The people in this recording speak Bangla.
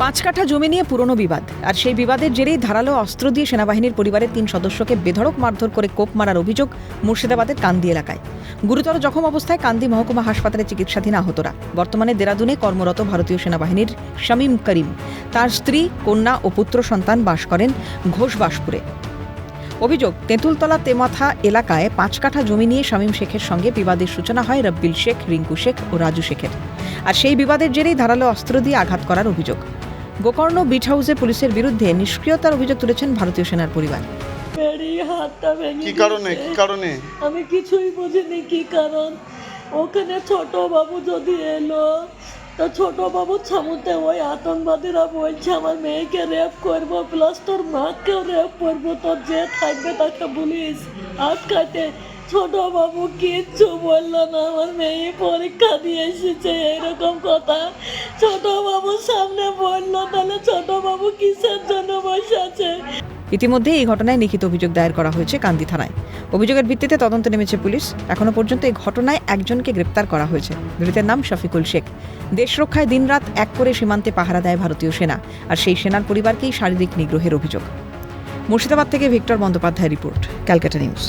5 কাঠা জমি নিয়ে পুরনো বিবাদ, আর সেই বিবাদের জেরেই ধারালো অস্ত্র দিয়ে সেনাবাহিনীর পরিবারের 3 সদস্যকে বেধড়ক মারধর করে কোপ মারার অভিযোগ মুর্শিদাবাদের কান্দি এলাকায়। গুরুতর জখম অবস্থায় কান্দি মহকুমা হাসপাতালে চিকিৎসাধীন আহতরা। বর্তমানে দেরাদুনে কর্মরত ভারতীয় সেনাবাহিনীর শামীম করিম, তার স্ত্রী, কন্যা ও পুত্র সন্তান বাস করেন ঘোষবাসপুরে। অভিযোগ, তেঁতুলতলা তেমাথা এলাকায় 5 কাঠা জমি নিয়ে শামীম শেখের সঙ্গে বিবাদের সূচনা হয় রব্বিল শেখ, রিঙ্কু শেখ ও রাজু শেখের। আর সেই বিবাদের জেরেই ধারালো অস্ত্র দিয়ে আঘাত করার অভিযোগ। গোকর্ণ বিট হাউসে পুলিশের বিরুদ্ধে নিষ্ক্রিয়তার অভিযোগ তুলেছেন ভারতীয় সেনার পরিবার। কি কারণে আমি কিছুই বুঝিনি কি কারণ। ওখানে ছোট বাবু যদি এলো তো ছোট বাবুর সামনে ওই আতঙ্কবাদীরা বলছে আমার মেয়েকে রেপ করবো, প্লাস তোর মাকেও রেপ করবো, তোর যে থাকবে তাকে বলিস আটকাতে। ছোট বাবু কিচ্ছু বললো না, আমার মেয়ে পরীক্ষা দিয়ে এসেছে এরকম কথা ছোট বাবুর সামনে বললো। তাহলে ছোট বাবু কিসের জন্য বসে আছে? ইতিমধ্যে এই ঘটনায় লিখিত অভিযোগ দায়ের করা হয়েছে কান্দি থানায়। অভিযোগের ভিত্তিতে তদন্তে নেমেছে পুলিশ। এখনো পর্যন্ত এই ঘটনায় একজনকে গ্রেপ্তার করা হয়েছে। ধৃতের নাম শফিকুল শেখ। দেশ রক্ষায় দিনরাত এক করে সীমান্তে পাহারা দেয় ভারতীয় সেনা, আর সেই সেনার পরিবারকেই শারীরিক নিগ্রহের অভিযোগ। মুর্শিদাবাদ থেকে Victor Bandyopadhyay report, Calcutta news.